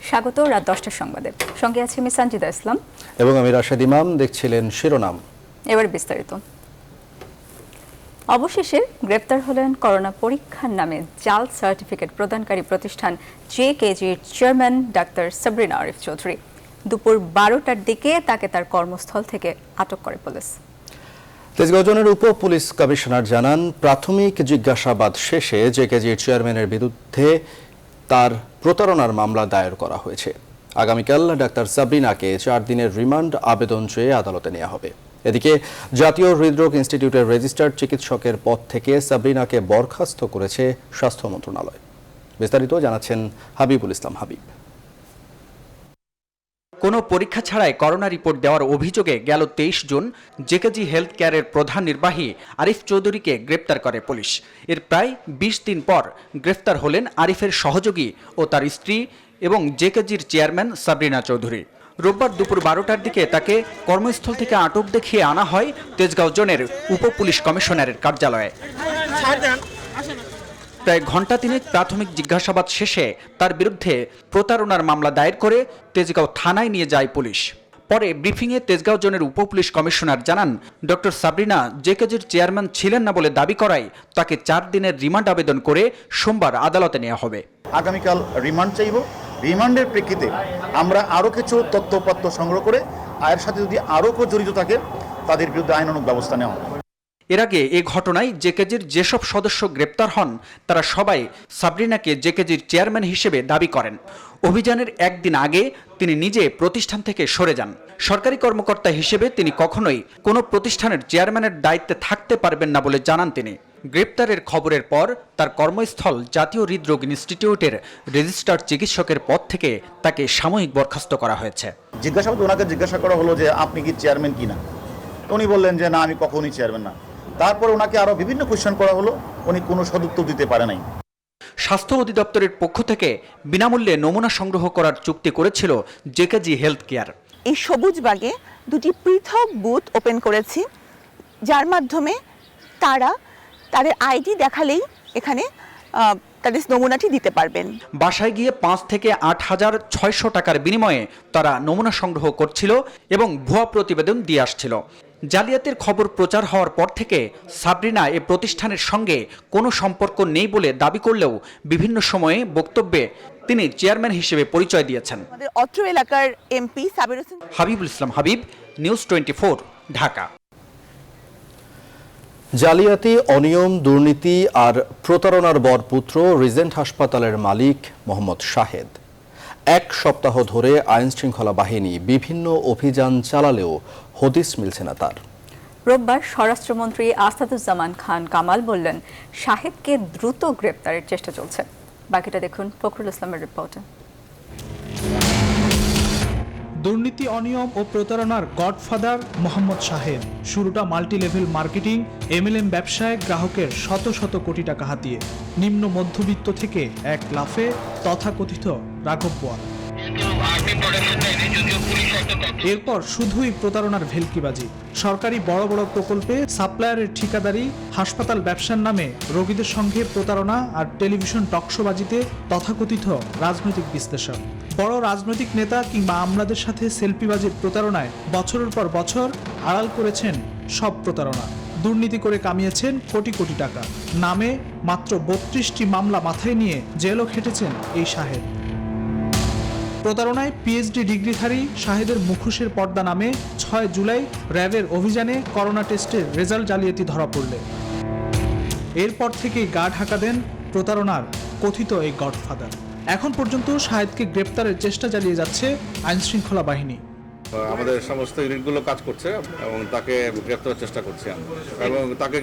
স্বাগত রাত 10টার সংবাদে। সঙ্গে আছে আমি সঞ্জিদা ইসলাম এবং আমি রাশেদ ইমাম। দেখছিলেন শিরোনাম, এবার বিস্তারিত। অবশেষে গ্রেপ্তার হলেন করোনা পরীক্ষার নামে জাল সার্টিফিকেট প্রদানকারী প্রতিষ্ঠান জেকেজির চেয়ারম্যান ডাক্তার সাবরিনা আরিফ চৌধুরী। দুপুর 12টার দিকে তাকে তার কর্মস্থল থেকে আটক করে পুলিশ। তেজগাঁও জোনের উপ পুলিশ কমিশনার জানান, প্রাথমিক জিজ্ঞাসাবাদ শেষে জেকেজির চেয়ারম্যানের বিরুদ্ধে তার প্রতারণার মামলা দায়ের করা হয়েছে। আগামীকাল ডাক্তার সাবরিনাকে 4 দিনের রিমান্ড আবেদন চেয়ে আদালতে নেওয়া হবে। এদিকে জাতীয় হৃদরোগ ইনস্টিটিউটের রেজিস্টার্ড চিকিৎসকের পদ থেকে সাবরিনাকে বরখাস্ত করেছে স্বাস্থ্য মন্ত্রণালয়। বিস্তারিত জানাচ্ছেন হাবিবুল ইসলাম হাবিব। কোনো পরীক্ষা ছাড়াই করোনা রিপোর্ট দেওয়ার অভিযোগে গেল 23 জুন জেকেজি হেলথ কেয়ারের প্রধান নির্বাহী আরিফ চৌধুরীকে গ্রেপ্তার করে পুলিশ। এর প্রায় 20 দিন পর গ্রেফতার হলেন আরিফের সহযোগী ও তার স্ত্রী এবং জেকেজির চেয়ারম্যান সাবরিনা চৌধুরী। রোববার দুপুর 12টার দিকে তাকে কর্মস্থল থেকে আটক দেখিয়ে আনা হয় তেজগাঁও জোনের উপ পুলিশ কমিশনারের কার্যালয়ে। প্রায় ঘণ্টা তিনেক প্রাথমিক জিজ্ঞাসাবাদ শেষে তার বিরুদ্ধে প্রতারণার মামলা দায়ের করে তেজগাঁও থানায় নিয়ে যায় পুলিশ। পরে ব্রিফিংয়ে তেজগাঁও জোনের উপ পুলিশ কমিশনার জানান, ডক্টর সাবরিনা জেকেজির চেয়ারম্যান ছিলেন না বলে দাবি করায় তাকে 4 দিনের রিমান্ড আবেদন করে সোমবার আদালতে নেওয়া হবে। আগামীকাল রিমান্ড চাইব। রিমান্ডের প্রেক্ষিতে আমরা আরও কিছু তথ্যপত্র সংগ্রহ করে এর সাথে যদি আরও কেউ জড়িত থাকে তাদের বিরুদ্ধে আইনানুগ ব্যবস্থা নেওয়া হবে। এর আগে এ ঘটনায় জেকেজির যেসব সদস্য গ্রেপ্তার হন তারা সবাই সাবরিনাকে জেকেজির চেয়ারম্যান হিসেবে দাবি করেন। অভিযানের একদিন আগে তিনি নিজে প্রতিষ্ঠান থেকে সরে যান। সরকারি কর্মকর্তা হিসেবে তিনি কখনোই কোনো প্রতিষ্ঠানের চেয়ারম্যানের দায়িত্বে থাকতে পারবেন না বলে জানান তিনি। গ্রেপ্তারের খবরের পর তার কর্মস্থল জাতীয় হৃদরোগ ইনস্টিটিউটের রেজিস্টার্ড চিকিৎসকের পদ থেকে তাকে সাময়িক বরখাস্ত করা হয়েছে। জিজ্ঞাসাবাদ ওনাকে জিজ্ঞাসা করা হলো যে আপনি কি চেয়ারম্যান কিনা, উনি বললেন যে না, আমি কখনই চেয়ারম্যান না। তারপর ওনাকে আরো বিভিন্ন কোয়েশ্চেন করা হলো, উনি কোনো সদুত্তর দিতে পারে নাই। স্বাস্থ্য অধিদপ্তরের পক্ষ থেকে বিনামূল্যে নমুনা সংগ্রহ করার চুক্তি করেছিল জেকেজি হেলথ কেয়ার। এই সবুজবাগে 2টি পৃথক বুথ ওপেন করেছি, যার মাধ্যমে তারা তাদের আইডি দেখালেই এখানে তাদের নমুনাটি দিতে পারবেন। বাসায় গিয়ে 5 থেকে 8,600 টাকার বিনিময়ে তারা নমুনা সংগ্রহ করছিল এবং ভুয়া প্রতিবেদন দিয়ে আসছিল। জালিয়াতির খবর প্রচার হওয়ার পর থেকে সাবরিনা এ প্রতিষ্ঠানের সঙ্গে কোনো সম্পর্ক নেই বলে দাবি করলেও বিভিন্ন সময়ে বক্তব্যে তিনি চেয়ারম্যান হিসেবে পরিচয় দিয়েছেন। আমাদের অত্র এলাকার এমপি সাবির হোসেন। হাবিবুল ইসলাম হাবিব, নিউজ 24, ঢাকা। জালিয়াতি, অনিয়ম, দুর্নীতি আর প্রতারণার বরপুত্র রিজেন্ট হাসপাতালের মালিক মোহাম্মদ শাহেদ। 1 সপ্তাহ ধরে আইন শৃঙ্খলা বাহিনী বিভিন্ন অভিযান চালালেও হদিস মিলছে না তার। রোববার স্বরাষ্ট্রমন্ত্রী আসাদুজ্জামান খান কামাল বললেন, শাহেদকে দ্রুত গ্রেপ্তারের চেষ্টা চলছে। বাকিটা দেখুন ফখরুল ইসলামের রিপোর্টে। দুর্নীতি, অনিয়ম ও প্রতারণার গডফাদার মোহাম্মদ শাহেদ। শুরুটা মাল্টি লেভেল মার্কেটিং, MLM ব্যবসায় গ্রাহকের শত শত কোটি টাকা হাতিয়ে নিম্ন মধ্যবিত্ত থেকে এক লাফে তথাকথিত রাঘব বোয়াল। এরপর শুধুই প্রতারণার ভেলকিবাজি। সরকারি বড় বড় প্রকল্পে সাপ্লায়ারের ঠিকাদারি, হাসপাতাল ব্যবসার নামে রোগীদের সঙ্গে প্রতারণা আর টেলিভিশন টকশোবাজিতে তথাকথিত রাজনৈতিক বিশ্লেষণ। বড় রাজনৈতিক নেতা কিংবা আমলাদের সাথে সেলফিবাজির প্রতারণায় বছরের পর বছর আড়াল করেছেন সব প্রতারণা। দুর্নীতি করে কামিয়েছেন কোটি কোটি টাকা। নামে মাত্র 32টি মামলা মাথায় নিয়ে জেলও খেটেছেন এই শাহেদ। প্রতারণায় PhD ডিগ্রিধারী শাহেদের মুখোশের পর্দা নামে 6 জুলাই র্যাবের অভিযানে করোনা টেস্টের রেজাল্ট জালিয়াতি ধরা পড়লে এরপর থেকেই গা ঢাকা দেন প্রতারণার কথিত এই গডফাদার। এখন পর্যন্ত শাহেদকে গ্রেপ্তারের চেষ্টা চালিয়ে যাচ্ছে আইন শৃঙ্খলা বাহিনী। আমাদের সমস্ত ইউনিটগুলো কাজ করছে এবং তাকে গ্রেপ্তারের চেষ্টা করছি এবং তাকে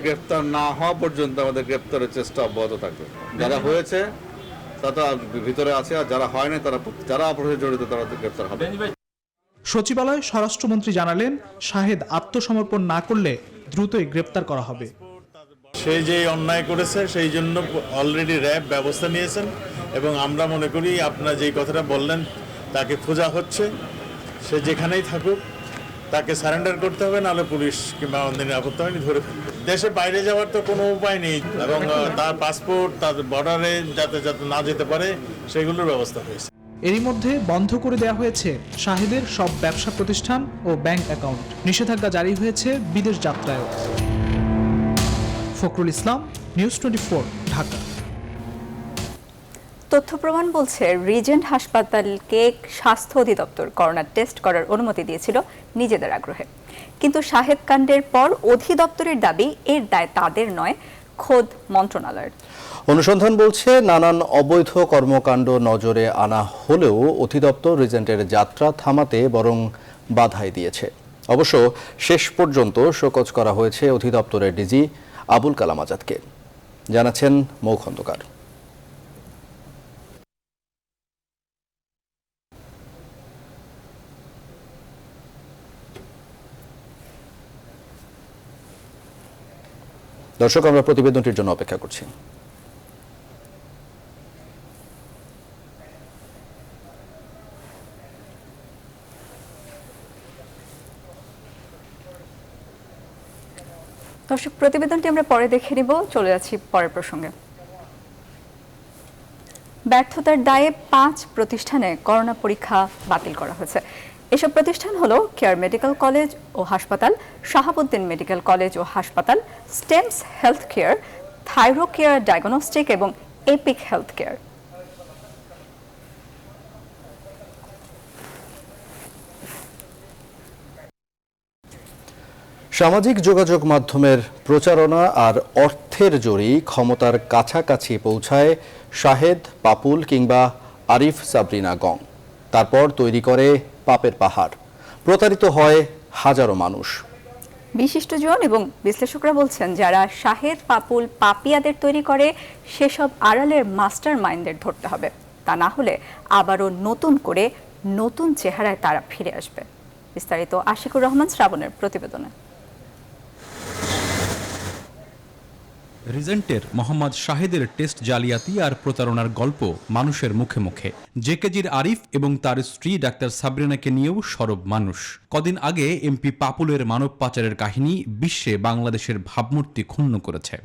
গ্রেপ্তার না হওয়া পর্যন্ত আমাদের গ্রেপ্তারের চেষ্টা অব্যাহত থাকবে। যারা হয়েছে তারা ভিতরে আছে, আর যারা হয় না যারা অপরাধে জড়িত তারা গ্রেপ্তার হবে। সচিবালয় স্বরাষ্ট্রমন্ত্রী জানালেন, শাহেদ আত্মসমর্পণ না করলে দ্রুতই গ্রেপ্তার করা হবে। সে যে অন্যায় করেছে সেই জন্য অলরেডি র্যাব ব্যবস্থা নিয়েছেন এবং আমরা মনে করি আপনারা যেই কথাটা বললেন তাকে খোঁজা হচ্ছে। সে যেখানেই থাকুক তাকে সারেন্ডার করতে হবে, নাহলে পুলিশ কিংবা আমাদের নিরাপত্তা বাহিনী ধরে ফেলবে। দেশের বাইরে যাওয়ার তো কোনো উপায় নেই এবং তার পাসপোর্ট তার বর্ডারে যাতে না যেতে পারে সেগুলোর ব্যবস্থা হয়েছে। এরই মধ্যে বন্ধ করে দেওয়া হয়েছে শাহেদের সব ব্যবসা প্রতিষ্ঠান ও ব্যাংক অ্যাকাউন্ট। নিষেধাজ্ঞা জারি হয়েছে বিদেশ যাত্রায়ও। ফখরুল ইসলাম, নিউজ 24, ঢাকা। তথ্য প্রমাণ বলছে রিজেন্ট হাসপাতালকে স্বাস্থ্য অধিদপ্তর করোনা টেস্ট করার অনুমতি দিয়েছিল নিজেদের আগ্রহে, কিন্তু শাহেদ কাণ্ডের পর অধিদপ্তরের দাবি এর দায় তাদের নয়, খোদ মন্ত্রণালয়ের। অনুসন্ধান বলছে নানান অবৈধ কর্মকাণ্ড নজরে আনা হলেও অধিদপ্তর রিজেন্টের যাত্রা থামাতে বরং বাধাই দিয়েছে। অবশ্য শেষ পর্যন্ত শোকজ করা হয়েছে অধিদপ্তরের ডিজি আবুল কালাম আজাদকে, জানাচ্ছেন মৌ খন্দকার। দর্শক, আমরা প্রতিবেদনটির জন্য অপেক্ষা করছি। দর্শক, প্রতিবেদনটি আমরা পরে দেখে নিব। চলে যাচ্ছি পরের প্রসঙ্গে। ব্যর্থতার দায়ে 5 প্রতিষ্ঠানে করোনা পরীক্ষা বাতিল করা হয়েছে। এসব প্রতিষ্ঠান হলো কেয়ার মেডিকেল কলেজ ও হাসপাতাল, শাহাবুদ্দিন মেডিকেল কলেজ ও হাসপাতাল, stems health care, Thyro care diagnostic এবং এপিক হেলথ কেয়ার। সামাজিক যোগাযোগ মাধ্যমের প্রচারণা আর অর্থের জোরেই ক্ষমতার কাছাকাছি পৌঁছায় শাহেদ, পাপুল কিংবা আরিফ সাবরিনা গং। তারপর তৈরি করে পাপের পাহাড়। প্রতারিত হয় হাজারো মানুষ। বিশিষ্টজন এবং বিশ্লেষকরা বলছেন, যারা শাহেদ, পাপুল, পাপিয়াদের তৈরি করে সেসব আড়ালের মাস্টার মাইন্ডদের ধরতে হবে। তা না হলে আবারও নতুন করে নতুন চেহারায় তারা ফিরে আসবে। বিস্তারিত আশিকুর রহমান শ্রাবণের প্রতিবেদনে। রিজেন্টের মোহাম্মদ শাহেদের টেস্ট জালিয়াতি আর প্রতারণার গল্প মানুষের মুখে মুখে। জেকেজির আরিফ এবং তার স্ত্রী ডাক্তার সাবরিনাকে নিয়েও সরব মানুষ। কদিন আগে এমপি পাপুলের মানব পাচারের কাহিনী বিশ্বে বাংলাদেশের ভাবমূর্তি ক্ষুণ্ণ করেছে।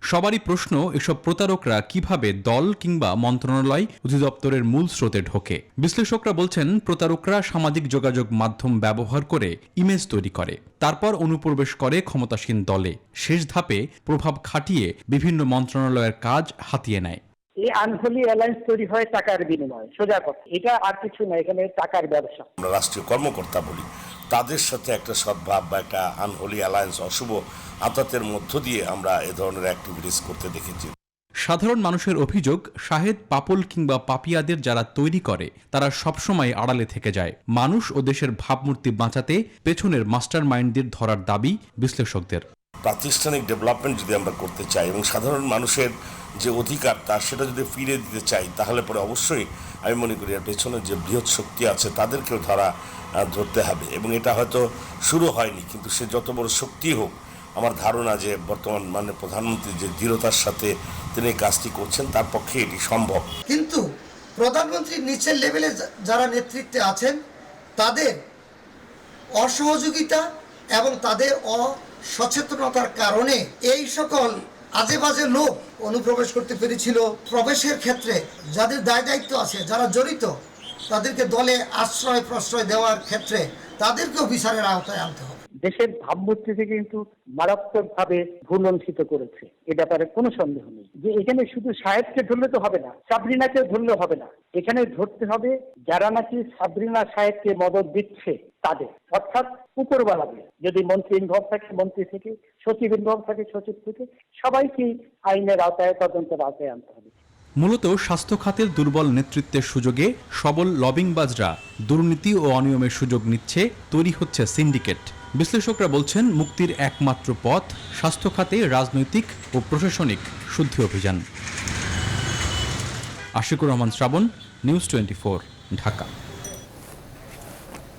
সবারই প্রশ্ন, এসব প্রতারকরা কিভাবে দল কিংবা মন্ত্রণালয়, অধিদপ্তরের মূল স্রোতে ঢোকে। বিশ্লেষকরা বলছেন, প্রতারকরা সামাজিক যোগাযোগ মাধ্যম ব্যবহার করে ইমেজ তৈরি করে, তারপর অনুপ্রবেশ করে ক্ষমতাসীন দলে, শেষ ধাপে প্রভাব খাটিয়ে বিভিন্ন মন্ত্রণালয়ের কাজ হাতিয়ে নেয়। এই আনহোলি অ্যালায়েন্স তৈরি হয় টাকার বিনিময়ে, সোজা কথা, এটা আর কিছু না, এখানে টাকার ব্যবসা। আমরা রাষ্ট্রীয় কর্মকর্তা বলি, তাদের সাথে একটা সদ্ভাব বা একটা আনহোলি অ্যালায়েন্স, অশুভ আতাতের মধ্য দিয়ে আমরা এ ধরনের অ্যাক্টিভিটিস করতে দেখেছি। সাধারণ মানুষের অভিযোগ, শাহেদ, পাপুল কিংবা পাপিয়াদের যারা তৈরি করে তারা সবসময় আড়ালে থেকে যায়। মানুষ ও দেশের ভাবমূর্তি বাঁচাতে পেছনের মাস্টার মাইন্ডদের ধরার দাবি বিশ্লেষকদের। প্রাতিষ্ঠানিক ডেভেলপমেন্ট যদি আমরা করতে চাই এবং সাধারণ মানুষের যে অধিকার তার সেটা যদি ফিরে দিতে চাই, তাহলে পরে অবশ্যই আমি মনে করি এর পেছনে যে বৃহৎ শক্তি আছে তাদেরকেও ধরতে হবে। এবং এটা হয়তো শুরু হয়নি, কিন্তু সে যত বড় শক্তি হোক, আমার ধারণা যে বর্তমান মাননীয় প্রধানমন্ত্রী যে দৃঢ়তার সাথে তিনি কাজটি করছেন, তার পক্ষে এটি সম্ভব। কিন্তু প্রধানমন্ত্রীর নিচের লেভেলে যারা নেতৃত্বে আছেন তাদের অসহযোগিতা এবং তাদের অসচেতনতার কারণে এই সকল আজে বাজে লোক অনুপ্রবেশ করতে পেরেছিল। প্রবেশের ক্ষেত্রে যাদের দায় দায়িত্ব আছে, যারা জড়িত, তাদেরকে দলে আশ্রয় প্রশ্রয় দেওয়ার ক্ষেত্রে তাদেরকেও বিচারের আওতায় আনতে হবে। দেশের ভাবমূর্তিকে কিন্তু মারাত্মকভাবে ভুলুণ্ঠিত করেছে, এ ব্যাপারে কোনো সন্দেহ নেই। যে এখানে শুধু সাহেবকে ধরলে তো হবে না, সাবরিনাকে ধরলে হবে না, এখানে ধরতে হবে যারা নাকি সাবরিনা সাহেবকে মদত দিচ্ছে তাদের, অর্থাৎ উপরওয়ালাদের। যদি মন্ত্রী ইনভলভ থাকে মন্ত্রী থেকে, সচিব ইনভলভ থাকে সচিব থেকে, সবাইকে আইনের আওতায়, তদন্তের আওতায় আনতে হবে। মূলত স্বাস্থ্য খাতের দুর্বল নেতৃত্বের সুযোগে সবল লবিংবাজরা দুর্নীতি ও অনিয়মের সুযোগ নিচ্ছে, তৈরি হচ্ছে সিন্ডিকেট। বিশ্লেষকরা বলছেন, মুক্তির একমাত্র পথ স্বাস্থ্য খাতে রাজনৈতিক ও প্রশাসনিক শুদ্ধি অভিযান। আশিকুর রহমান শ্রাবণ, নিউজ 24, ঢাকা।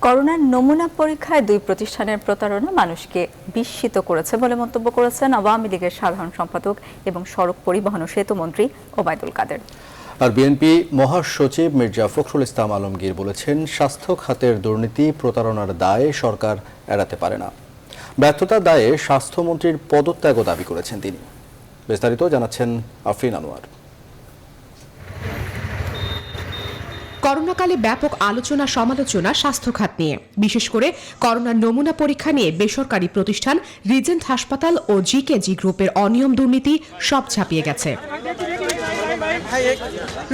করোনার নমুনা পরীক্ষায় 2 প্রতিষ্ঠানের প্রতারণা মানুষকে বিস্মিত করেছে বলে মন্তব্য করেছেন আওয়ামী লীগের সাধারণ সম্পাদক এবং সড়ক পরিবহন ও সেতু মন্ত্রী ওবায়দুল কাদের। আর বিএনপি মহাসচিব মির্জা ফখরুল ইসলাম আলমগীর বলেছেন, স্বাস্থ্য খাতের দুর্নীতি, প্রতারণার দায়ে সরকার এড়াতে পারে না। ব্যর্থতার দায়ে স্বাস্থ্যমন্ত্রীর পদত্যাগও দাবি করেছেন তিনি। বিস্তারিত জানাচ্ছেন আফরিন আনোয়ার। করোনাকালে ব্যাপক আলোচনা সমালোচনা স্বাস্থ্য খাত নিয়ে, বিশেষ করে করোনার নমুনা পরীক্ষা নিয়ে বেসরকারি প্রতিষ্ঠান রিজেন্ট হাসপাতাল ও জিকেজি গ্রুপের অনিয়ম দুর্নীতি সব ছাপিয়ে গেছে।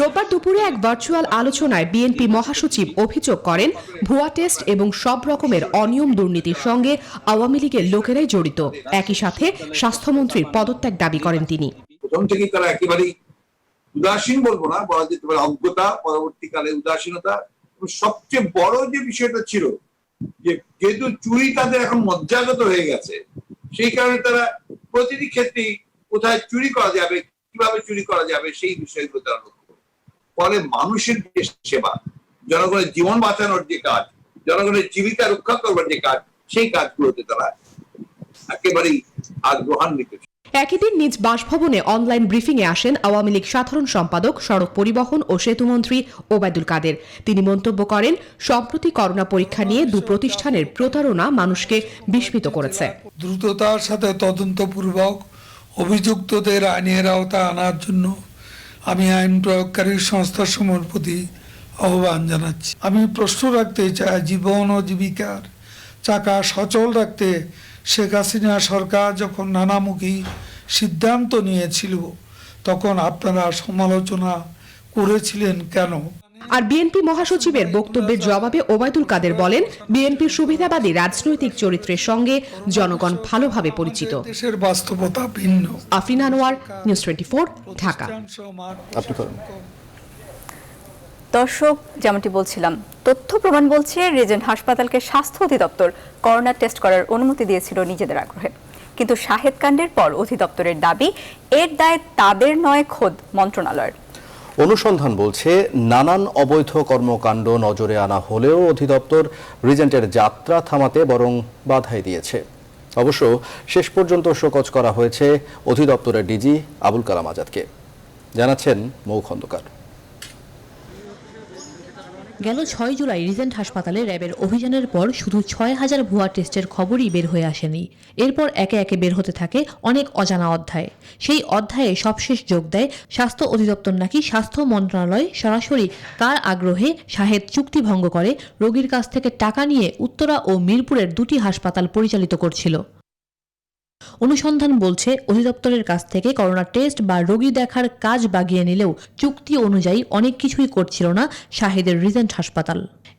রোববার দুপুরে এক ভার্চুয়াল আলোচনায় বিএনপি মহাসচিব অভিযোগ করেন, ভুয়া টেস্ট এবং সব রকমের অনিয়ম দুর্নীতির সঙ্গে আওয়ামী লীগের লোকেরাই জড়িত। একই সাথে স্বাস্থ্যমন্ত্রীর পদত্যাগ দাবি করেন তিনি। প্রথম থেকেই তারা একেবারেই উদাসীন বলবো না, বলা যেতে পারে অজ্ঞতা, পরবর্তীকালে উদাসীনতা। সবচেয়ে বড় যে বিষয়টা ছিল যে যেহেতু চুরি তাদের এখন মজ্জাগত হয়ে গেছে, সেই কারণে তারা প্রতিটি ক্ষেত্রেই কোথায় চুরি করা যাবে, কিভাবে চুরি করা যাবে সেই বিষয়গুলো তারা লক্ষ্য করে। ফলে মানুষের যে সেবা, জনগণের জীবন বাঁচানোর যে কাজ, জনগণের জীবিকা রক্ষা করবার যে কাজ, সেই কাজগুলোতে তারা একেবারেই আগ্রহান্বিত। একই দিন নিজ বাসভবনে অনলাইন ব্রিফিংয়ে আসেন আওয়ামী লীগ সাধারণ সম্পাদক, সড়ক পরিবহন ও সেতুমন্ত্রী ওবায়দুল কাদের। তিনি মন্তব্য করেন, সম্প্রতি করোনা পরীক্ষা নিয়ে দু প্রতিষ্ঠানের প্রতারণা মানুষকে বিস্মিত করেছে। দ্রুততার সাথে তদন্তপূর্বক অভিযুক্তদের আইনের আওতায় আনার জন্য আমি আইন প্রয়োগকারী সংস্থাসমূহের প্রতি আহ্বান জানাচ্ছি। আমি প্রশ্ন রাখতে চাই, জীবন ও জীবিকার চাকা সচল রাখতে শেখ হাসিনা সরকার যখন নানামুখী সিদ্ধান্ত নিয়েছিল, তখন আপনারা সমালোচনা করেছিলেন কেন? আর বিএনপি মহাসচিবের বক্তব্যের জবাবে ওবায়দুল কাদের বলেন, বিএনপির সুবিধাবাদী রাজনৈতিক চরিত্রের সঙ্গে জনগণ ভালোভাবে পরিচিত। দেশের বাস্তবতা ভিন্ন। আফরিন আনোয়ার, নিউজ 24, ঢাকা। দর্শক, যেমনটি বলছিলাম, তথ্য প্রমাণ বলছে রিজেন্ট হাসপাতালকে স্বাস্থ্য অধিদপ্তর করোনা টেস্ট করার অনুমতি দিয়েছিল নিজেদের আগ্রহে। কিন্তু শাহেদ কাণ্ডের পর অধিদপ্তরের দাবি, এর দায় তাদের নয়, খোদ মন্ত্রণালয়ের। অনুসন্ধান বলছে, নানান অবৈধ কর্মকাণ্ড নজরে আনা হলেও অধিদপ্তর রিজেন্টের যাত্রা থামাতে বরং বাধাই দিয়েছে। অবশ্য শেষ পর্যন্ত শোকজ করা হয়েছে অধিদপ্তরের ডিজি আবুল কালাম আজাদকে। জানাচ্ছেন মৌ খন্দকার। গেল 6 জুলাই রিজেন্ট হাসপাতালে র্যাবের অভিযানের পর শুধু 6000 ভুয়া টেস্টের খবরই বের হয়ে আসেনি। এরপর একে একে বের হতে থাকে অনেক অজানা অধ্যায়। সেই অধ্যায়ে সবশেষ যোগ দেয় স্বাস্থ্য অধিদপ্তর নাকি স্বাস্থ্য মন্ত্রণালয় সরাসরি কার আগ্রহে শাহেদ চুক্তি ভঙ্গ করে রোগীর কাছ থেকে টাকা নিয়ে উত্তরা ও মিরপুরের 2টি হাসপাতাল পরিচালিত করছিল। অনুসন্ধান বলছে, অধিদপ্তরের কাছ থেকে করোনা টেস্ট বা রোগী দেখার কাজ বাগিয়ে নিলেও চুক্তি অনুযায়ী অনেক কিছুই করছিল না শাহেদের রিজেন্ট হাসপাতাল।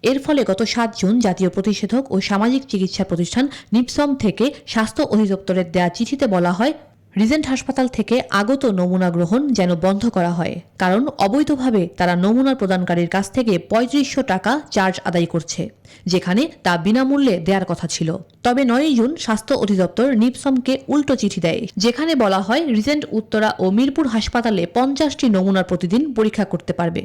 এর ফলে গত 7 জুন জাতীয় প্রতিষেধক ও সামাজিক চিকিৎসা প্রতিষ্ঠান নিপসম থেকে স্বাস্থ্য অধিদপ্তরের দেয়া চিঠিতে বলা হয়, রিজেন্ট হাসপাতাল থেকে আগত নমুনা গ্রহণ যেন বন্ধ করা হয়, কারণ অবৈধভাবে তারা নমুনা প্রদানকারীর কাছ থেকে 3500 টাকা চার্জ আদায় করছে, যেখানে তা বিনামূল্যে দেওয়ার কথা ছিল। তবে 9 জুন স্বাস্থ্য অধিদপ্তর নিপসমকে উল্টো চিঠি দেয়, যেখানে বলা হয় রিজেন্ট উত্তরা ও মিরপুর হাসপাতালে 50টি নমুনা প্রতিদিন পরীক্ষা করতে পারবে।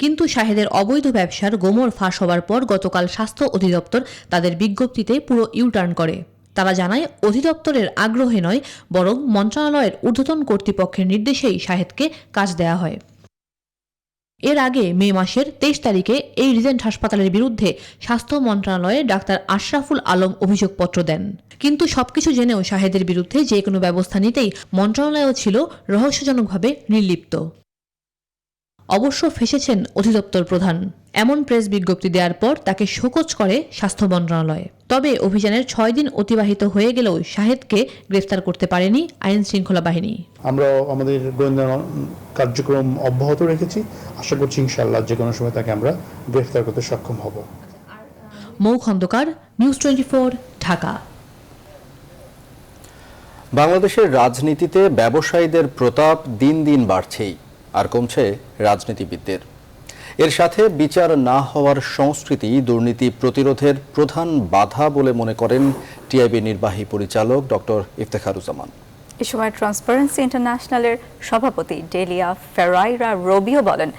কিন্তু শাহেদের অবৈধ ব্যবসার গোমর ফাঁস হওয়ার পর গতকাল স্বাস্থ্য অধিদপ্তর তাদের বিজ্ঞপ্তিতে পুরো ইউটার্ন করে। তারা জানায়, অধিদপ্তরের আগ্রহে নয়, বরং মন্ত্রণালয়ের ঊর্ধ্বতন কর্তৃপক্ষের নির্দেশেই শাহেদকে কাজ দেয়া হয়। এর আগে মে মাসের 23 তারিখে এই রিজেন্ট হাসপাতালের বিরুদ্ধে স্বাস্থ্য মন্ত্রণালয়ে ডাক্তার আশরাফুল আলম অভিযোগপত্র দেন। কিন্তু সবকিছু জেনেও শাহেদের বিরুদ্ধে যে কোনো ব্যবস্থা নিতেই মন্ত্রণালয়ও ছিল রহস্যজনকভাবে নির্লিপ্ত। অবশ্য ফেঁসেছেন অধিদপ্তর প্রধান। এমন প্রেস বিজ্ঞপ্তি দেওয়ার পর তাকে শোকজ করে স্বাস্থ্য মন্ত্রণালয়। তবে অভিযানের 6 দিন অতিবাহিত হয়ে গেলেও শাহেদকে গ্রেফতার করতে পারেনি আইন শৃঙ্খলা বাহিনী। আমরা আমাদের গোয়েন্দা কার্যক্রম অব্যাহত রেখেছি। আশা করছি ইনশাআল্লাহ যে কোনো সময় তাকে আমরা গ্রেফতার করতে সক্ষম হব। মৌ খন্দকার, নিউজ 24, ঢাকা। বাংলাদেশের রাজনীতিতে ব্যবসায়ীদের প্রতাপ দিন দিন বাড়ছেই, আর কমছে রাজনীতিবিদদের। এর সাথে বিচার না হওয়ার সংস্কৃতি দুর্নীতি প্রতিরোধের প্রধান বাধা বলে মনে করেন টিআইবি নির্বাহী পরিচালক ডক্টর ইফতেখারুজ্জামান। এ সময় ট্রান্সপারেন্সি ইন্টারন্যাশনালের সভাপতি ডেলিয়া ফেরাইরা রবিও বলেন,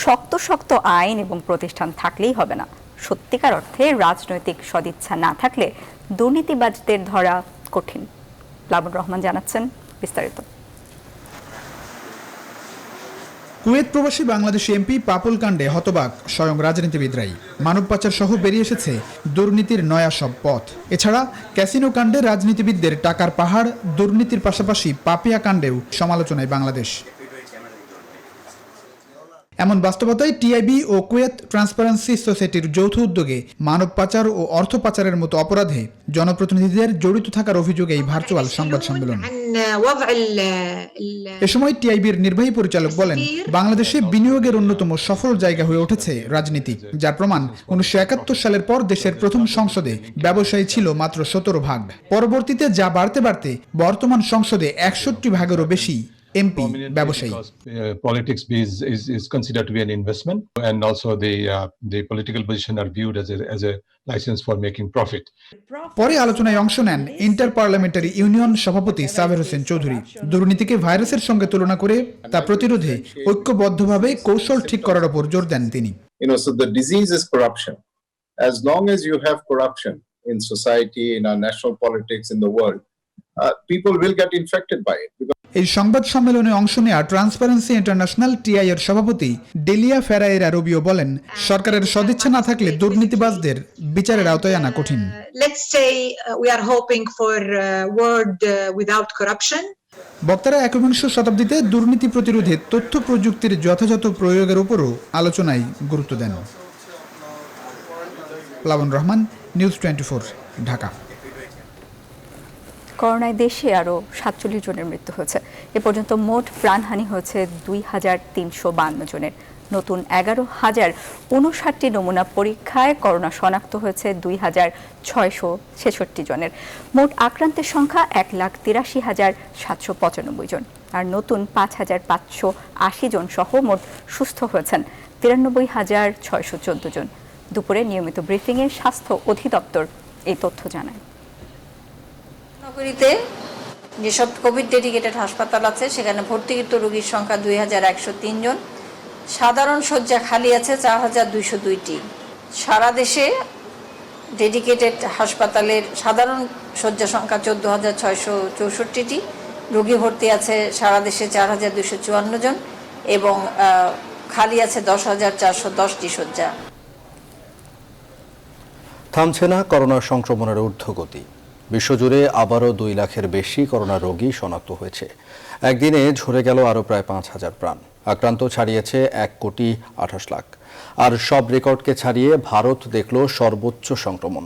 শক্ত শক্ত আইন এবং প্রতিষ্ঠান থাকলেই হবে না, সত্যিকার অর্থে রাজনৈতিক সদিচ্ছা না থাকলে দুর্নীতিবাজদের ধরা কঠিন। প্লাবন রহমান জানাচ্ছেন বিস্তারিত। কুয়েত প্রবাসী বাংলাদেশি এমপি পাপুল কাণ্ডে হতবাক স্বয়ং রাজনীতিবিদরাই। মানব পাচার সহ বেরিয়ে এসেছে দুর্নীতির নয়া সব পথ। এছাড়া ক্যাসিনো কাণ্ডে রাজনীতিবিদদের টাকার পাহাড়, দুর্নীতির পাশাপাশি পাপিয়া কাণ্ডেও সমালোচনায় বাংলাদেশ। এমন বাস্তবতায় টিআইবি ও কুয়েত ট্রান্সপারেন্সি সোসাইটির যৌথ উদ্যোগে মানব পাচার ও অর্থ পাচারের মতো অপরাধে জনপ্রতিনিধিদের জড়িত থাকার অভিযোগে এই ভার্চুয়াল সংবাদ সম্মেলন। এ সময় টিআইবির নির্বাহী পরিচালক বলেন, বাংলাদেশে বিনিয়োগের অন্যতম সফল জায়গা হয়ে উঠেছে রাজনীতি, যার প্রমাণ 1971 সালের পর দেশের প্রথম সংসদে ব্যবসায়ী ছিল মাত্র 17 ভাগ। পরবর্তীতে যা বাড়তে বাড়তে বর্তমান সংসদে 61 ভাগেরও বেশি এমপি ব্যবসায়ী। Politics is considered to be an investment, and also the political position are viewed as a license for making profit. পরে আলোচনায় অংশ নেন ইন্টার পার্লামেন্টারি ইউনিয়ন সভাপতি সাবের হোসেন চৌধুরী। দুর্নীতিকে ভাইরাসের সঙ্গে তুলনা করে তা প্রতিরোধে ঐক্যবদ্ধভাবে কৌশল ঠিক করার উপর জোর দেন তিনি। So the disease is corruption. As long as you have corruption in society, in our national politics, in the world, people will get infected by it. এই সংবাদ সম্মেলনে অংশ নেওয়া ট্রান্সপারেন্সি ইন্টারন্যাশনাল টিআই এর সভাপতি ডেলিয়া ফেরায়েরা রুবিও বলেন, সরকারের সদিচ্ছা না থাকলে দুর্নীতিবাজদের বিচারের আওতায় আনা কঠিন। Let's say we are hoping for a world without corruption. বক্তারা 21শ শতাব্দীতে দুর্নীতি প্রতিরোধে তথ্য প্রযুক্তির যথাযথ প্রয়োগের উপরও আলোচনায় গুরুত্ব দেন। প্লাবন রহমান, নিউজ 24, ঢাকা। করোনায় দেশে আরও 47 জনের মৃত্যু হয়েছে। এ পর্যন্ত মোট প্রাণহানি হয়েছে 2352 জনের। নতুন 11,059টি নমুনা পরীক্ষায় করোনা শনাক্ত হয়েছে 2666 জনের। মোট আক্রান্তের সংখ্যা 1,83,795 জন। আর নতুন 5,580 জন সহ মোট সুস্থ হয়েছেন 93,614 জন। দুপুরে নিয়মিত ব্রিফিংয়ে স্বাস্থ্য অধিদপ্তর এই তথ্য জানায়। নগরীতে যেসব কোভিড ডেডিকেটেড হাসপাতাল আছে সেখানে ভর্তিকৃত রোগীর সংখ্যা 2,103 জন। সাধারণ শয্যা খালি আছে 4,202টি। সারা দেশে ডেডিকেটেড হাসপাতালের সাধারণ শয্যা সংখ্যা 14,664টি। রোগী ভর্তি আছে সারা দেশে 4,254 জন এবং খালি আছে 10,410টি শয্যা। থামছে না করোনা সংক্রমণের ঊর্ধ্বগতি। বিশ্বজুড়ে আবারও 2 লাখের বেশি করোনা রোগী শনাক্ত হয়েছে। একদিনে ঝরে গেল আরও প্রায় 5,000 প্রাণ। আক্রান্ত ছাড়িয়েছে 1,28 লাখ। আর সব রেকর্ডকে ছাড়িয়ে ভারত দেখল সর্বোচ্চ সংক্রমণ।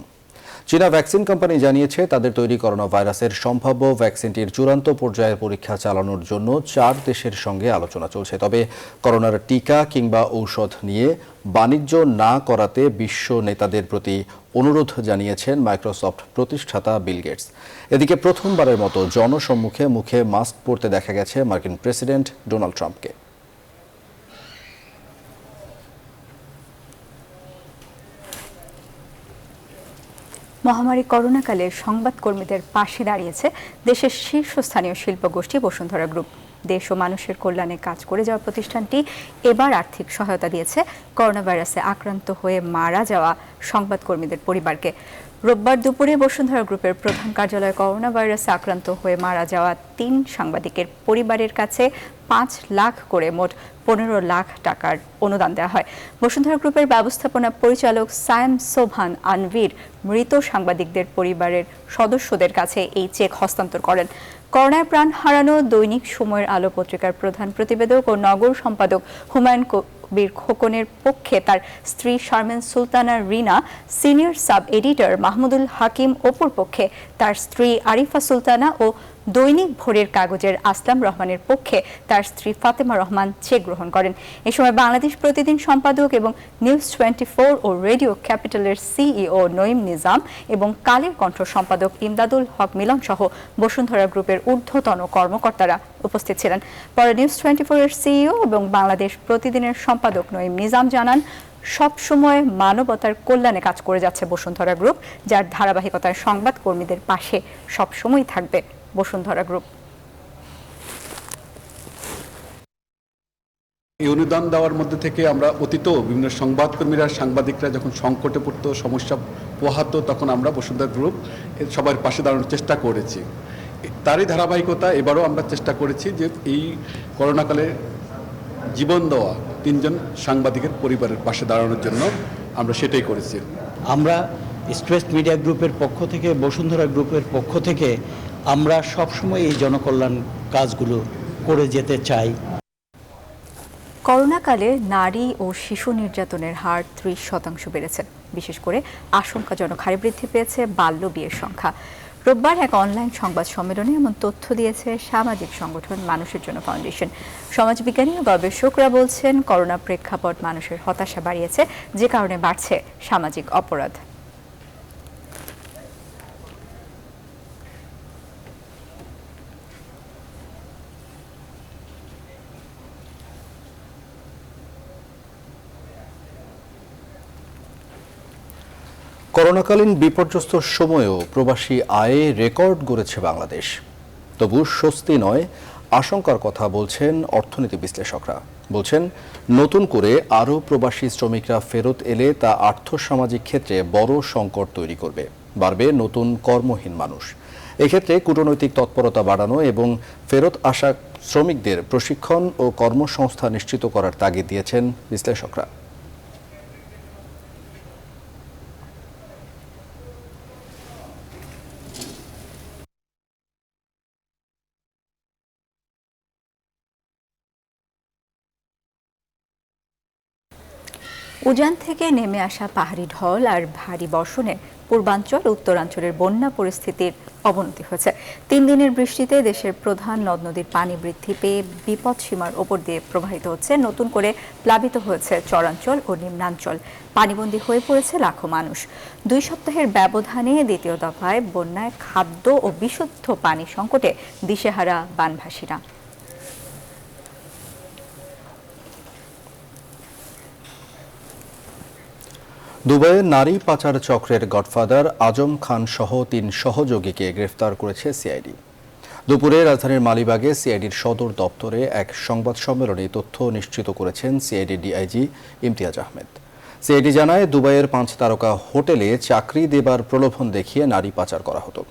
চীনা ভ্যাকসিন কোম্পানি জানিয়েছে তাদের তৈরি করোনা ভাইরাসের সম্ভাব্য ভ্যাকসিনটির চূড়ান্ত পর্যায়ের পরীক্ষা চালানোর জন্য 4 দেশের সঙ্গে আলোচনা চলছে। তবে করোনার টিকা কিংবা ঔষধ নিয়ে বাণিজ্য না করাতে বিশ্ব নেতাদের প্রতি অনুরোধ জানিয়েছেন মাইক্রোসফট প্রতিষ্ঠাতা বিল গেটস। এদিকে প্রথমবারের মতো জনসম্মুখে মুখে মাস্ক পরতে দেখা গেছে মার্কিন প্রেসিডেন্ট ডোনাল্ড ট্রাম্পকে। মহামারী করোনাকালে সংবাদকর্মীদের পাশে দাঁড়িয়েছে দেশের শীর্ষস্থানীয় শিল্পগোষ্ঠী বসুন্ধরা গ্রুপ। দেশ ও মানুষের কল্যাণে কাজ করে যাওয়া প্রতিষ্ঠানটি এবার আর্থিক সহায়তা দিয়েছে করোনা ভাইরাসে আক্রান্ত হয়ে মারা যাওয়া সংবাদকর্মীদের পরিবারকে। রোববার দুপুরে বসুন্ধরা গ্রুপের প্রধান কার্যালয়ে করোনা ভাইরাসে আক্রান্ত হয়ে মারা যাওয়া 3 সাংবাদিকের পরিবারের কাছে 5 লাখ করে মোট 15 লাখ টাকার অনুদান দেওয়া হয়। বসুন্ধরা গ্রুপের ব্যবস্থাপনা পরিচালক সায়েম সোভান আনভীর মৃত সাংবাদিকদের পরিবারের সদস্যদের কাছে এই চেক হস্তান্তর করেন। করোনায় প্রাণ হারানো দৈনিক সময়ের আলো পত্রিকার প্রধান প্রতিবেদক ও নগর সম্পাদক হুমায়ুন কবির খোকনের পক্ষে তার স্ত্রী শারমিন সুলতানা রিনা, সিনিয়র সাব এডিটর মাহমুদুল হাকিম অপুর পক্ষে তার স্ত্রী আরিফা সুলতানা ও দৈনিক ভোরের কাগজের আসলাম রহমানের পক্ষে তার স্ত্রী ফাতেমা রহমান চেক গ্রহণ করেন। এ সময় বাংলাদেশ প্রতিদিন সম্পাদক এবং নিউজ 24 ও রেডিও ক্যাপিটালের সিইও নঈম নিজাম এবং কালের কণ্ঠ সম্পাদক ইমদাদুল হক মিলন সহ বসুন্ধরা গ্রুপের ঊর্ধ্বতন কর্মকর্তারা উপস্থিত ছিলেন। পরে নিউজ 24 এর সিইও এবং বাংলাদেশ প্রতিদিনের সম্পাদক নঈম নিজাম জানান, সবসময় মানবতার কল্যাণে কাজ করে যাচ্ছে বসুন্ধরা গ্রুপ, যার ধারাবাহিকতায় সংবাদকর্মীদের পাশে সবসময় থাকবে বসুন্ধরা গ্রুপ। এই অনুদান দেওয়ার মধ্যে থেকে আমরা অতীতেও বিভিন্ন সংবাদকর্মীরা সাংবাদিকরা যখন সংকটে পড়তো, সমস্যা পোহাতো, তখন আমরা বসুন্ধরা গ্রুপ সবার পাশে দাঁড়ানোর চেষ্টা করেছি। তারই ধারাবাহিকতা এবারও আমরা চেষ্টা করেছি যে এই করোনাকালে জীবন দেওয়া 3 জন সাংবাদিকের পরিবারের পাশে দাঁড়ানোর জন্য আমরা সেটাই করেছি। আমরা স্ট্রেস মিডিয়া গ্রুপের পক্ষ থেকে, বসুন্ধরা গ্রুপের পক্ষ থেকে আমরা সবসময় এই জনকল্যাণ কাজগুলো করে যেতে চাই। করোনাকালে নারী ও শিশু নির্যাতনের হার 30% বেড়েছে। বিশেষ করে আশঙ্কাজনক হারে বৃদ্ধি পেয়েছে বাল্য বিয়ের সংখ্যা। রোববার এক অনলাইন সংবাদ সম্মেলনে এমন তথ্য দিয়েছে সামাজিক সংগঠন মানুষের জন্য ফাউন্ডেশন। সমাজবিজ্ঞানী ও গবেষকরা বলছেন, করোনা প্রেক্ষাপট মানুষের হতাশা বাড়িয়েছে, যে কারণে বাড়ছে সামাজিক অপরাধ। করোনাকালীন বিপর্যস্ত সময়েও প্রবাসী আয়ে রেকর্ড গড়েছে বাংলাদেশ। তবু স্বস্তি নয়, আশঙ্কার কথা বলছেন অর্থনীতি বিশ্লেষকরা। বলছেন, নতুন করে আরও প্রবাসী শ্রমিকরা ফেরত এলে তা আর্থসামাজিক ক্ষেত্রে বড় সংকট তৈরি করবে। বাড়বে নতুন কর্মহীন মানুষ। এক্ষেত্রে কূটনৈতিক তৎপরতা বাড়ানো এবং ফেরত আসা শ্রমিকদের প্রশিক্ষণ ও কর্মসংস্থান নিশ্চিত করার তাগিদ দিয়েছেন বিশ্লেষকরা। উজান থেকে নেমে আসা পাহাড়ি ঢল আর ভারী বর্ষণে পূর্বাঞ্চল উত্তরাঞ্চলের বন্যা পরিস্থিতির অবনতি হয়েছে। 3 দিনের বৃষ্টিতে দেশের প্রধান নদ নদীর পানি বৃদ্ধি পেয়ে বিপদ সীমার ওপর দিয়ে প্রবাহিত হচ্ছে। নতুন করে প্লাবিত হয়েছে চরাঞ্চল ও নিম্নাঞ্চল। পানিবন্দী হয়ে পড়েছে লাখো মানুষ। 2 সপ্তাহের ব্যবধানে দ্বিতীয় দফায় বন্যায় খাদ্য ও বিশুদ্ধ পানি সংকটে দিশেহারা বানভাসীরা। দুবাইয়ে নারী পাচার চক্রের গডফাদার আজম খান সহ 3 সহযোগীকে গ্রেফতার করেছে সিআইডি। দুপুরে রাজধানীর মালিবাগে সিআইডির সদর দপ্তরে এক সংবাদ সম্মেলনে তথ্য নিশ্চিত করেছেন CID DIG Imtiaz Ahmed. CID জানায়, দুবাইয়ের 5 তারকা হোটেলে চাকরি দেবার প্রলোভন দেখিয়ে নারী পাচার করা হতো।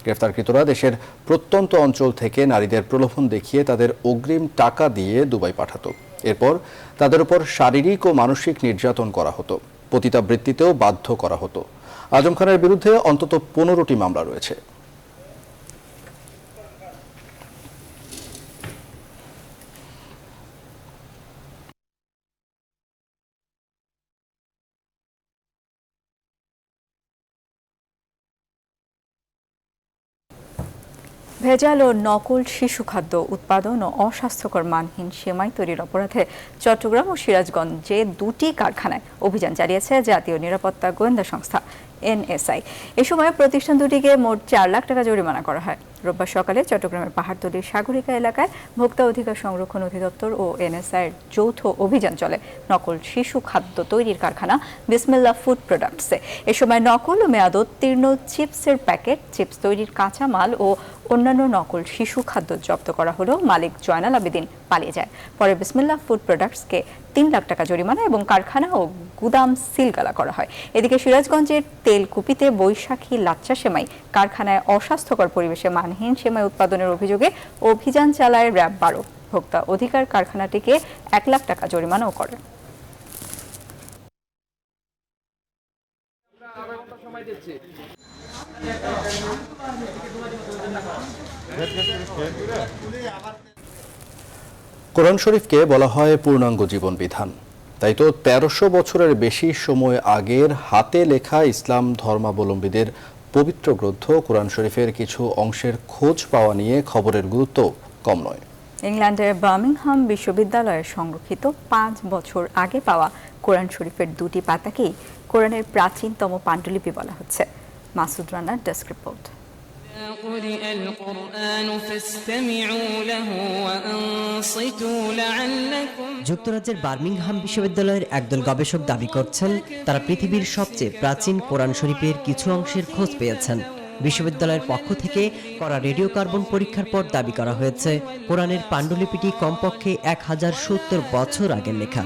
গ্রেফতারকৃতরা দেশের প্রত্যন্ত অঞ্চল থেকে নারীদের প্রলোভন দেখিয়ে তাদের অগ্রিম টাকা দিয়ে দুবাই পাঠাতো। এরপর তাদের উপর শারীরিক ও মানসিক নির্যাতন করা হতো। পতিতাবৃত্তিতেও বাধ্য করা হতো। আজম খানের বিরুদ্ধে অন্তত 15টি মামলা রয়েছে। ভেজাল ও নকল শিশু খাদ্য উৎপাদন ও অস্বাস্থ্যকর মানহীন সেমাই তৈরির অপরাধে চট্টগ্রাম ও সিরাজগঞ্জে 2টি কারখানায় অভিযান চালিয়েছে জাতীয় নিরাপত্তা গোয়েন্দা সংস্থা এনএসআই। এ সময় প্রতিষ্ঠান দুটিকে মোট 4 লাখ টাকা জরিমানা করা হয়। রোববার সকালে চট্টগ্রামের পাহাড়তলীর সাগরিকা এলাকায় ভোক্তা অধিকার সংরক্ষণ অধিদপ্তর ও এনএসআইয়ের যৌথ অভিযান চলে নকল শিশু খাদ্য তৈরির কারখানা বিসমিল্লাহ ফুড প্রোডাক্টসে। এ সময় নকল ও মেয়াদোত্তীর্ণ চিপসের প্যাকেট, চিপস তৈরির কাঁচামাল ও অন্যান্য নকল শিশু খাদ্য জব্দ করা হলো। মালিক জয়নাল আবেদিন পালিয়ে যায়। পরে বিসমিল্লাহ ফুড প্রোডাক্টসকে 3 লাখ টাকা জরিমানা এবং কারখানা ও গুদাম সিলগালা করা হয়। এদিকে সিরাজগঞ্জের তেলকুপিতে বৈশাখী লাচ্চা সেমাই কারখানায় অস্বাস্থ্যকর পরিবেশে মানহীন সেমাই উৎপাদনের অভিযোগে অভিযান চালায় র‍্যাব 12। ভোক্তা অধিকার কারখানাটিকে 1 লাখ টাকা জরিমানাও করে। কোরআন শরীফকে বলা হয় পূর্ণাঙ্গ জীবন বিধান। তাই তো 1300 বছরের বেশি সময় আগের হাতে লেখা ইসলাম ধর্মাবলম্বীদের পবিত্র গ্রন্থ কোরআন শরীফের কিছু অংশের খোঁজ পাওয়া নিয়ে খবরের গুরুত্ব কম নয়। ইংল্যান্ডের বার্মিংহাম বিশ্ববিদ্যালয়ে সংরক্ষিত 5 বছর আগে পাওয়া কোরআন শরীফের 2টি পাতাকেই কোরআনের প্রাচীনতম পাণ্ডুলিপি বলা হচ্ছে। মাসুদ রানার ডেস্ক রিপোর্ট। যুক্তরাজ্যের বার্মিংহাম বিশ্ববিদ্যালয়ের একদল গবেষক দাবি করছেন, তারা পৃথিবীর সবচেয়ে প্রাচীন কোরআন শরীফের কিছু অংশের খোঁজ পেয়েছেন। বিশ্ববিদ্যালয়ের পক্ষ থেকে করা রেডিও কার্বন পরীক্ষার পর দাবি করা হয়েছে, কোরআনের পাণ্ডুলিপিটি কমপক্ষে 1070 বছর আগের লেখা।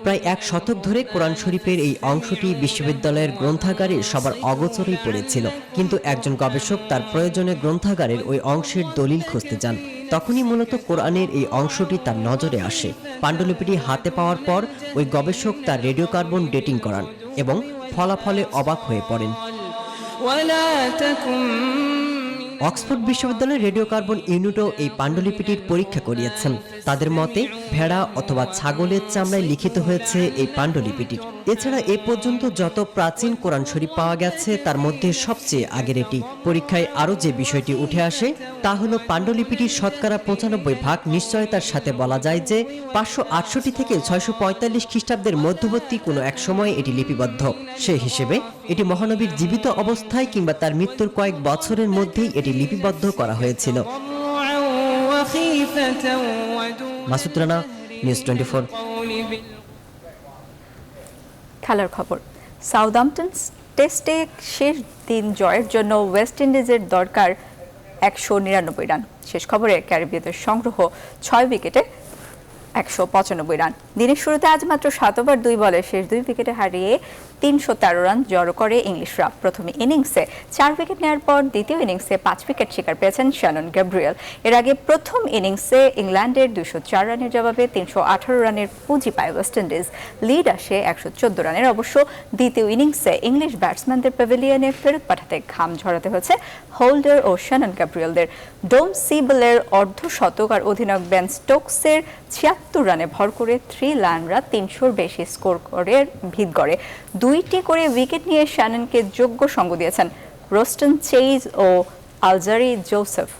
প্রায় 1 শতক ধরে কোরআন শরীফের এই অংশটি বিশ্ববিদ্যালয়ের গ্রন্থাগারে সবার অগোচরেই পড়েছিল। কিন্তু একজন গবেষক তার প্রয়োজনে গ্রন্থাগারের ওই অংশের দলিল খুঁজতে যান। তখনই মূলত কোরআনের এই অংশটি তার নজরে আসে। পাণ্ডুলিপিটি হাতে পাওয়ার পর ওই গবেষক তার রেডিও কার্বন ডেটিং করান এবং ফলাফলে অবাক হয়ে পড়েন। অক্সফোর্ড বিশ্ববিদ্যালয়ের রেডিও কার্বন ইউনিটও এই পাণ্ডুলিপিটির পরীক্ষা করিয়েছেন। তাদের মতে ভেড়া অথবা ছাগলের চামড়ায় লিখিত হয়েছে এই পাণ্ডুলিপিটির। এছাড়া এ পর্যন্ত যত প্রাচীন কোরআন শরীফ পাওয়া গেছে তার মধ্যে সবচেয়ে আগের এটি। পরীক্ষায় আরও যে বিষয়টি উঠে আসে তা হলো পাণ্ডুলিপিটির শতকরা 95% নিশ্চয়তার সাথে বলা যায় যে 568 থেকে 645 খ্রিস্টাব্দের মধ্যবর্তী কোনো এক সময় এটি লিপিবদ্ধ। সেই হিসেবে এটি মহানবীর জীবিত অবস্থায় কিংবা তার মৃত্যুর কয়েক বছরের মধ্যেই এটি লিপিবদ্ধ করা হয়েছিল। মাসুদ রানা, নিউজ 24। খেলার খবর। সাউদাম্পটন টেস্টে শেষ দিন জয়ের জন্য ওয়েস্ট ইন্ডিজের দরকার 199 রান। শেষ খবরে ক্যারিবীয়দের সংগ্রহ 6 উইকেটে 195 রান। দিনের শুরুতে আজ মাত্র 7 ওভার 2 বলে শেষ 2 উইকেটে হারিয়ে 313 রান জড়ো করে ইংলিশরা। প্রথম ইনিংসে 4 উইকেট নেওয়ার পর দ্বিতীয় ইনিংসে 5 উইকেট শিকার পেয়েছেন শ্যানন গ্যাব্রিয়েল। এর আগে প্রথম ইনিংসে ইংল্যান্ডের 204 রানের জবাবে 318 রানের পুঁজি পায় ওয়েস্ট ইন্ডিজ। লিড আসে 114 রানের। অবশ্য দ্বিতীয় ইনিংসে ইংলিশ ব্যাটসম্যানদের প্যাভিলিয়নে ফেরত পাঠাতে ঘাম ঝরাতে হয়েছে হোল্ডার ও শ্যানন গ্যাব্রিয়েলদের। ডোম সিবলের অর্ধশতক আর অধিনায়ক বেন স্টোকসের 76 রানে ভর করে থ্রি লায়নরা 300-র বেশি স্কোর করে ভিত গড়ে। 2টি করে উইকেট নিয়ে শ্যাননকে যোগ্য সঙ্গ দিয়েছেন রোস্টন চেইজ ও আলজারি জোসেফ।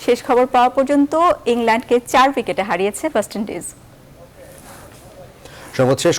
শেষ খবর পাওয়া পর্যন্ত ইংল্যান্ডকে 4 উইকেটে হারিয়েছে ওয়েস্ট ইন্ডিজ। সর্বশেষ